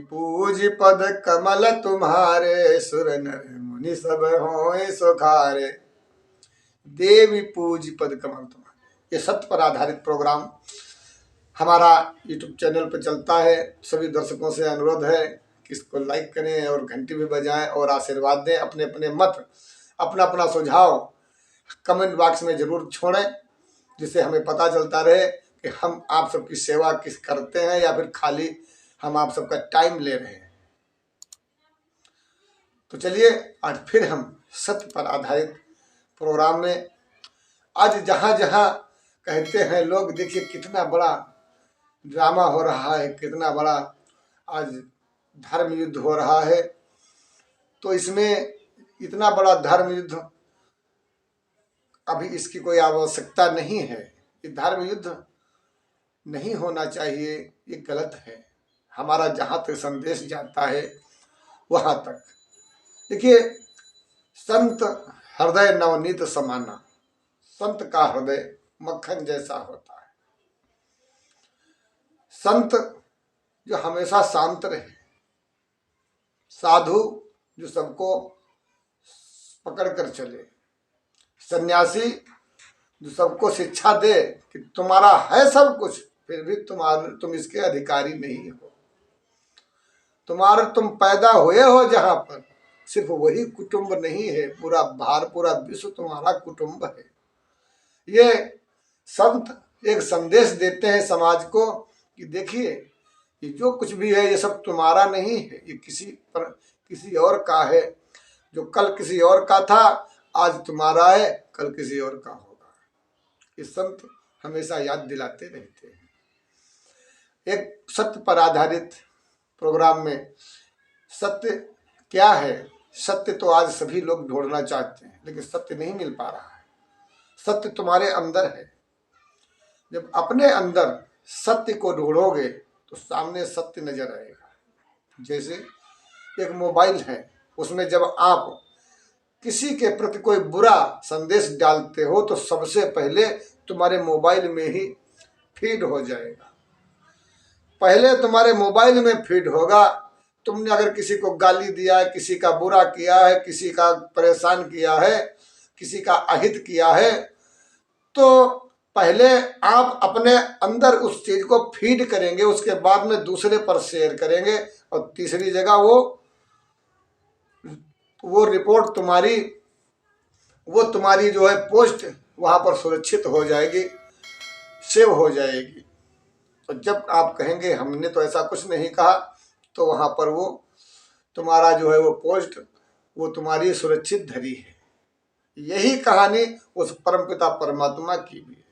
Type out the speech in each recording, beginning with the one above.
पूज पद कमल तुम्हारे, सुर नर मुनि सब होए सुखारे। देवी पूज पद कमल तुम्हारे। ये सत्य पर आधारित प्रोग्राम हमारा YouTube चैनल पर चलता है। सभी दर्शकों से अनुरोध है कि इसको लाइक करें और घंटी भी बजाएं और आशीर्वाद दें। अपने अपने मत, अपना अपना सुझाव कमेंट बॉक्स में जरूर छोड़ें, जिससे हमें पता चलता रहे कि हम आप सबकी सेवा किस करते हैं या फिर खाली हम आप सबका टाइम ले रहे हैं। तो चलिए आज फिर हम सत्य पर आधारित प्रोग्राम में, आज जहाँ जहाँ कहते हैं लोग, देखिए कितना बड़ा ड्रामा हो रहा है, कितना बड़ा आज धर्म युद्ध हो रहा है। तो इसमें इतना बड़ा धर्म युद्ध, अभी इसकी कोई आवश्यकता नहीं है। ये धर्म युद्ध नहीं होना चाहिए, ये गलत है। हमारा जहाँ तक संदेश जाता है वहाँ तक। देखिए, संत हृदय नवनीत समाना, संत का हृदय मक्खन जैसा होता है। संत जो हमेशा शांत रहे, साधु जो सबको पकड़ कर चले, सन्यासी जो सबको शिक्षा दे कि तुम्हारा है सब कुछ, फिर भी तुम इसके अधिकारी नहीं हो। तुम पैदा हुए हो जहां पर, सिर्फ वही कुटुंब नहीं है, पूरा विश्व तुम्हारा कुटुंब है। ये संत एक संदेश देते हैं समाज को कि देखिए, ये जो कुछ भी है ये सब तुम्हारा नहीं है, ये किसी और का है। जो कल किसी और का था, आज तुम्हारा है, कल किसी और का होगा। ये संत हमेशा याद दिलाते रहते हैं। एक सत्य पर आधारित प्रोग्राम में सत्य क्या है? सत्य तो आज सभी लोग ढूंढना चाहते हैं, लेकिन सत्य नहीं मिल पा रहा है। सत्य तुम्हारे अंदर है। जब अपने अंदर सत्य को ढूंढोगे तो सामने सत्य नजर आएगा। जैसे एक मोबाइल है, उसमें जब आप किसी के प्रति कोई बुरा संदेश डालते हो तो सबसे पहले तुम्हारे मोबाइल में ही फीड हो जाएगा। पहले तुम्हारे मोबाइल में फीड होगा। तुमने अगर किसी को गाली दिया है, किसी का बुरा किया है, किसी का परेशान किया है, किसी का अहित किया है, तो पहले आप अपने अंदर उस चीज को फीड करेंगे, उसके बाद में दूसरे पर शेयर करेंगे, और तीसरी जगह वो रिपोर्ट तुम्हारी जो है पोस्ट वहां पर सुरक्षित हो जाएगी, सेव हो जाएगी। तो जब आप कहेंगे हमने तो ऐसा कुछ नहीं कहा, तो वहां पर वो तुम्हारा जो है वो पोस्ट वो तुम्हारी सुरक्षित धरी है। यही कहानी उस परमपिता परमात्मा की भी है।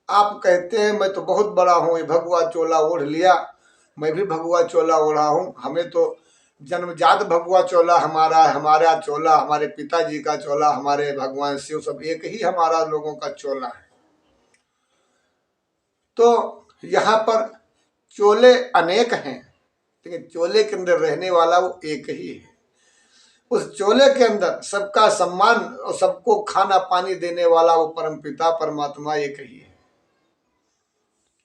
आप कहते हैं मैं तो बहुत बड़ा हूँ, ये भगवा चोला ओढ़ लिया, मैं भी भगवा चोला ओढ़ा हूँ, हमें तो जन्मजात भगवा चोला हमारा चोला, हमारे पिताजी का चोला, हमारे भगवान शिव सब एक ही हमारा लोगों का चोला है। तो यहाँ पर चोले अनेक हैं, लेकिन चोले के अंदर रहने वाला वो एक ही है। उस चोले के अंदर सबका सम्मान और सबको खाना पानी देने वाला वो परमपिता परमात्मा एक ही है।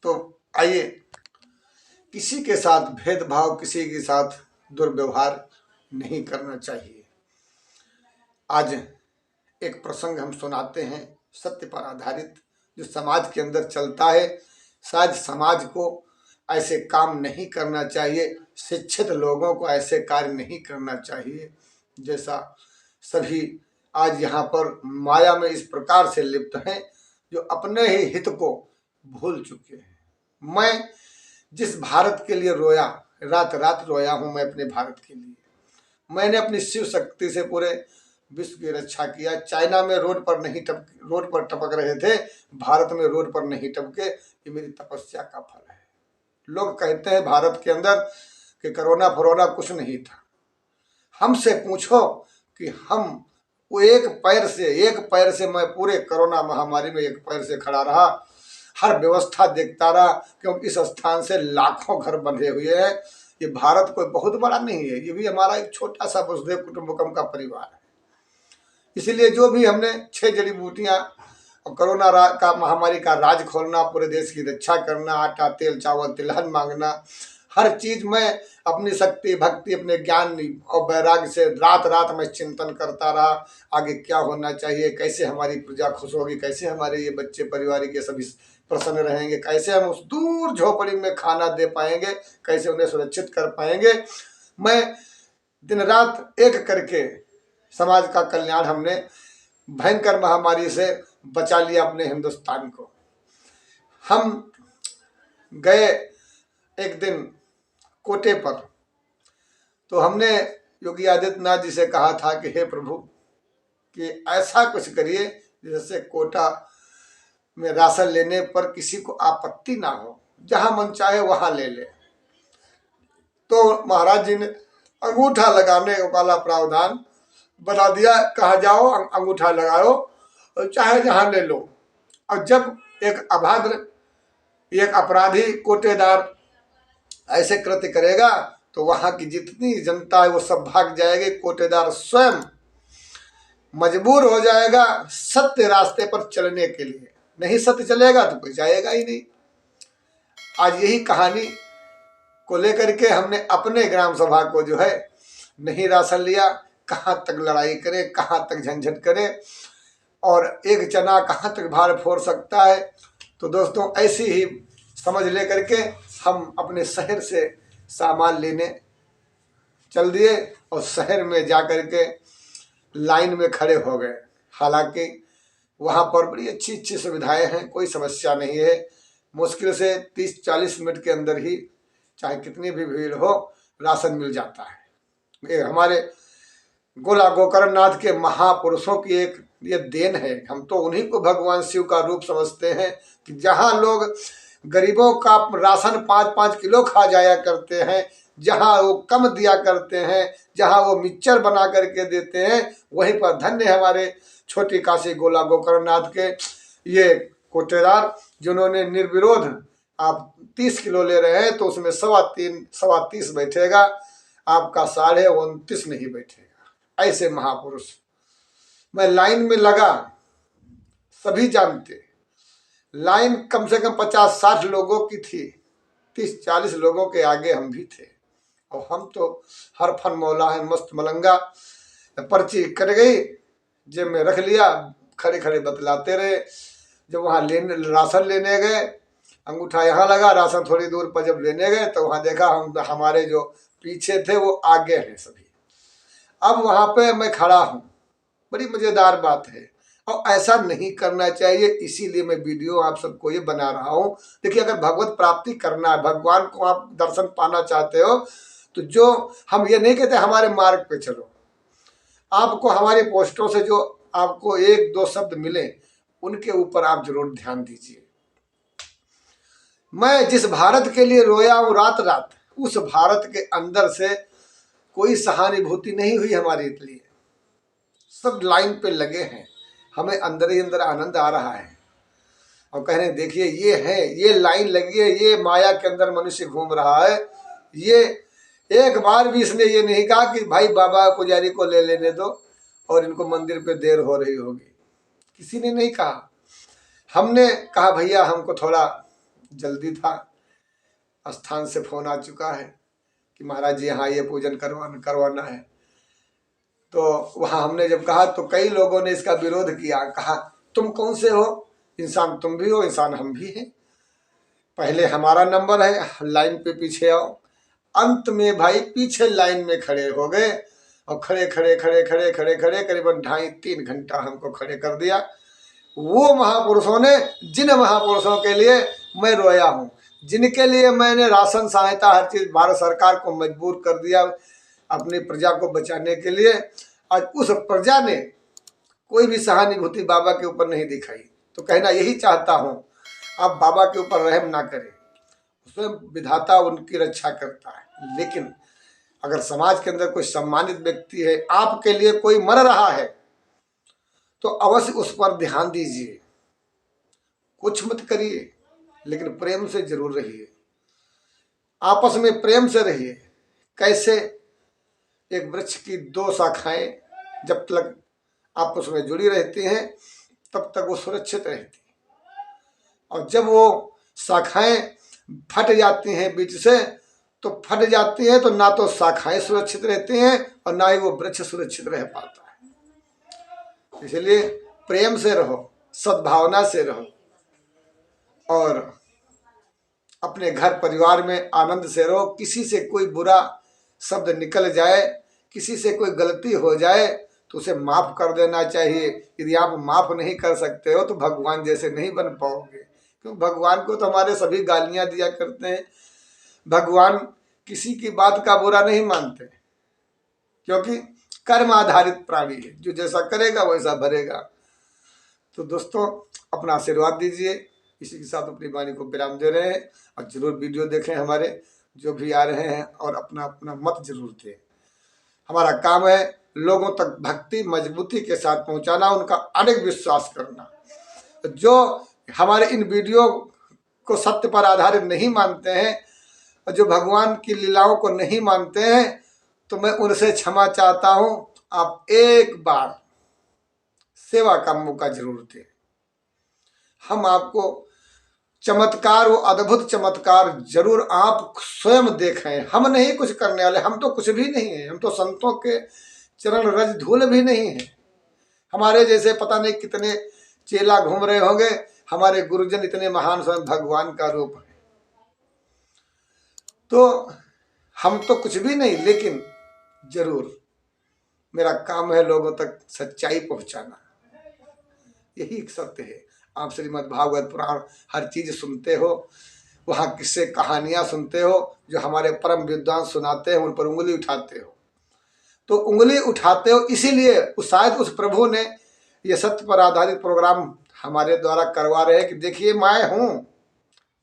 तो आइए, किसी के साथ भेदभाव, किसी के साथ दुर्व्यवहार नहीं करना चाहिए। आज एक प्रसंग हम सुनाते हैं सत्य पर आधारित, जो समाज के अंदर चलता है। शायद समाज को ऐसे काम नहीं करना चाहिए, शिक्षित लोगों को ऐसे कार्य नहीं करना चाहिए, जैसा सभी आज यहाँ पर माया में इस प्रकार से लिप्त हैं, जो अपने ही हित को भूल चुके हैं। मैं जिस भारत के लिए रोया, रात रात रोया हूँ मैं अपने भारत के लिए। मैंने अपनी शिव शक्ति से पूरे विश्व की रक्षा किया। चाइना में रोड पर टपक रहे थे, भारत में रोड पर नहीं टपके। ये मेरी तपस्या का फल है। लोग कहते हैं भारत के अंदर कि कोरोना फरोना कुछ नहीं था। हमसे पूछो कि हम वो एक पैर से मैं पूरे कोरोना महामारी में एक पैर से खड़ा रहा, हर व्यवस्था देखता रहा, क्योंकि इस स्थान से लाखों घर बंधे हुए हैं। ये भारत कोई बहुत बड़ा नहीं है, ये भी हमारा एक छोटा सा वसुधैव कुटुंबकम का परिवार है। इसलिए जो भी हमने 6 जड़ी बूटियां और कोरोना का महामारी का राज खोलना, पूरे देश की रक्षा करना, आटा तेल चावल तिलहन मांगना, हर चीज मैं अपनी शक्ति भक्ति अपने ज्ञान और वैराग्य से रात रात में चिंतन करता रहा, आगे क्या होना चाहिए, कैसे हमारी प्रजा खुश होगी, कैसे हमारे ये बच्चे परिवार के सभी प्रसन्न रहेंगे, कैसे हम उस दूर झोपड़ी में खाना दे पाएंगे, कैसे उन्हें सुरक्षित कर पाएंगे। मैं दिन रात एक करके समाज का कल्याण हमने भयंकर महामारी से बचा लिया अपने हिंदुस्तान को। हम गए एक दिन कोटे पर, तो हमने योगी आदित्यनाथ जी से कहा था कि हे प्रभु कि ऐसा कुछ करिए जिससे कोटा में राशन लेने पर किसी को आपत्ति ना हो, जहां मन चाहे वहां ले ले। तो महाराज जी ने अंगूठा लगाने वाला प्रावधान बता दिया, कहा जाओ अंगूठा लगाओ और चाहे जहां ले लो। और जब एक अभद्र एक अपराधी कोटेदार ऐसे कृत्य करेगा तो वहां की जितनी जनता है वो सब भाग जाएगी। कोटेदार स्वयं मजबूर हो जाएगा सत्य रास्ते पर चलने के लिए। नहीं सत्य चलेगा तो कोई जाएगा ही नहीं। आज यही कहानी को लेकर के हमने अपने ग्राम सभा को जो है नहीं राशन लिया, कहाँ तक लड़ाई करे, कहाँ तक झंझट करे और एक चना कहाँ तक भार फोड़ सकता है। तो दोस्तों ऐसी ही समझ लेकर के हम अपने शहर से सामान लेने चल दिए और शहर में जाकर के लाइन में खड़े हो गए। हालांकि वहाँ पर बड़ी अच्छी अच्छी सुविधाएं हैं, कोई समस्या नहीं है। मुश्किल से 30-40 मिनट के अंदर ही चाहे कितनी भी भीड़ हो राशन मिल जाता है। ये हमारे गोला गोकर्णनाथ के महापुरुषों की एक ये देन है। हम तो उन्हीं को भगवान शिव का रूप समझते हैं कि जहाँ लोग गरीबों का राशन 5-5 किलो खा जाया करते हैं, जहाँ वो कम दिया करते हैं, जहाँ वो मिक्सचर बना करके देते हैं, वहीं पर धन्य हमारे छोटी काशी गोला गोकर्णनाथ के ये कोटेदार जिन्होंने निर्विरोध आप 30 किलो ले रहे हैं तो उसमें 30 बैठेगा, आपका 29.5 नहीं बैठेगा। ऐसे महापुरुष। मैं लाइन में लगा, सभी जानते, लाइन कम से कम 50-60 लोगों की थी, 30-40 लोगों के आगे हम भी थे। और हम तो हर फन मौला है, मस्त मलंगा। पर्ची कट गई, जेब में रख लिया, खड़े खड़े बतलाते रहे। जब वहाँ राशन लेने गए, अंगूठा यहाँ लगा, राशन थोड़ी दूर पर जब लेने गए तो वहाँ देखा हमारे जो पीछे थे वो आगे हैं सभी। अब वहाँ पे मैं खड़ा हूँ, बड़ी मजेदार बात है और ऐसा नहीं करना चाहिए। इसीलिए मैं वीडियो आप सबको ये बना रहा हूँ। देखिए, अगर भगवत प्राप्ति करना है, भगवान को आप दर्शन पाना चाहते हो, तो जो हम ये नहीं कहते हमारे मार्ग पे चलो, आपको हमारी पोस्टों से जो आपको 1-2 शब्द मिले उनके ऊपर आप जरूर ध्यान दीजिए। मैं जिस भारत के लिए रोया हूँ रात रात, उस भारत के अंदर से कोई सहानुभूति नहीं हुई हमारे लिए। सब लाइन पे लगे हैं, हमें अंदर ही अंदर आनंद आ रहा है और कह रहे हैं देखिए ये है, ये लाइन लगी है, ये माया के अंदर मनुष्य घूम रहा है। ये एक बार भी इसने ये नहीं कहा कि भाई बाबा पुजारी को ले लेने दो और इनको मंदिर पे देर हो रही होगी, किसी ने नहीं कहा। हमने कहा भैया हमको थोड़ा जल्दी था, स्थान से फोन आ चुका है कि महाराज जी यहाँ ये पूजन करवाना है। तो वहाँ हमने जब कहा तो कई लोगों ने इसका विरोध किया, कहा तुम कौन से हो, इंसान तुम भी हो, इंसान हम भी हैं, पहले हमारा नंबर है, लाइन पे पीछे आओ। अंत में भाई पीछे लाइन में खड़े हो गए और खड़े करीबन 2.5-3 घंटा हमको खड़े कर दिया। वो महापुरुषों ने, जिन महापुरुषों के लिए मैं रोया हूँ, जिनके लिए मैंने राशन सहायता हर चीज भारत सरकार को मजबूर कर दिया अपनी प्रजा को बचाने के लिए, आज उस प्रजा ने कोई भी सहानुभूति बाबा के ऊपर नहीं दिखाई। तो कहना यही चाहता हूँ, आप बाबा के ऊपर रहम ना करें, उसमें विधाता उनकी रक्षा करता है। लेकिन अगर समाज के अंदर कोई सम्मानित व्यक्ति है, आपके लिए कोई मर रहा है, तो अवश्य उस पर ध्यान दीजिए। कुछ मत करिए लेकिन प्रेम से जरूर रहिए, आपस में प्रेम से रहिए। कैसे? एक वृक्ष की 2 शाखाएं जब तक आपस में जुड़ी रहती हैं तब तक वो सुरक्षित रहती, और जब वो शाखाएं फट जाती हैं बीच से तो फट जाती है, तो ना तो शाखाएं सुरक्षित रहती हैं और ना ही वो वृक्ष सुरक्षित रह पाता है। इसलिए प्रेम से रहो, सद्भावना से रहो और अपने घर परिवार में आनंद से रहो। किसी से कोई बुरा शब्द निकल जाए, किसी से कोई गलती हो जाए तो उसे माफ कर देना चाहिए। यदि आप माफ नहीं कर सकते हो तो भगवान जैसे नहीं बन पाओगे, क्योंकि भगवान को तो हमारे सभी गालियां दिया करते हैं। भगवान किसी की बात का बुरा नहीं मानते, क्योंकि कर्म आधारित प्राणी है, जो जैसा करेगा वैसा भरेगा। तो दोस्तों अपना आशीर्वाद दीजिए। इसी के साथ अपनी वाणी को विराम दे रहे हैं और जरूर वीडियो देखें हमारे जो भी आ रहे हैं और अपना अपना मत जरूर दें। हमारा काम है लोगों तक भक्ति मजबूती के साथ पहुंचाना, उनका अनेक विश्वास करना। जो हमारे इन वीडियो को सत्य पर आधारित नहीं मानते हैं और जो भगवान की लीलाओं को नहीं मानते हैं, तो मैं उनसे क्षमा चाहता हूं। आप एक बार सेवा का मौका जरूर दें। हम आपको चमत्कार, वो अद्भुत चमत्कार जरूर आप स्वयं देखें। हम नहीं कुछ करने वाले, हम तो कुछ भी नहीं है, हम तो संतों के चरण रज धूल भी नहीं है। हमारे जैसे पता नहीं कितने चेला घूम रहे होंगे, हमारे गुरुजन इतने महान स्वयं भगवान का रूप है। तो हम तो कुछ भी नहीं, लेकिन जरूर मेरा काम है लोगों तक सच्चाई पहुंचाना, यही एक सत्य है। आप श्रीमद् भागवत पुराण हर चीज सुनते हो, वहाँ किस्से कहानियां सुनते हो जो हमारे परम विद्वान सुनाते हैं, उन पर उंगली उठाते हो। तो उंगली उठाते हो इसीलिए शायद उस प्रभु ने ये सत्य पर आधारित प्रोग्राम हमारे द्वारा करवा रहे हैं कि देखिए मैं हूँ,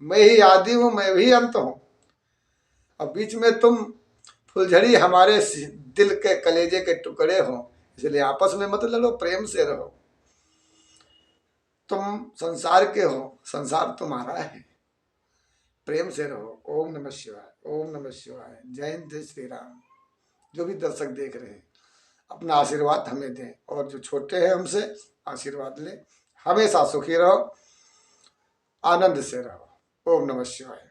मैं ही आदि हूँ, मैं भी अंत हूँ, और बीच में तुम फुलझड़ी हमारे दिल के कलेजे के टुकड़े हो। इसलिए आपस में मत लड़ो, प्रेम से रहो। तुम संसार के हो, संसार तुम्हारा है, प्रेम से रहो। ओम नमः शिवाय, ओम नमः शिवाय। जय हिंद, जय श्री राम। जो भी दर्शक देख रहे हैं अपना आशीर्वाद हमें दें, और जो छोटे हैं हमसे आशीर्वाद लें। हमेशा सुखी रहो, आनंद से रहो। ओम नमः शिवाय।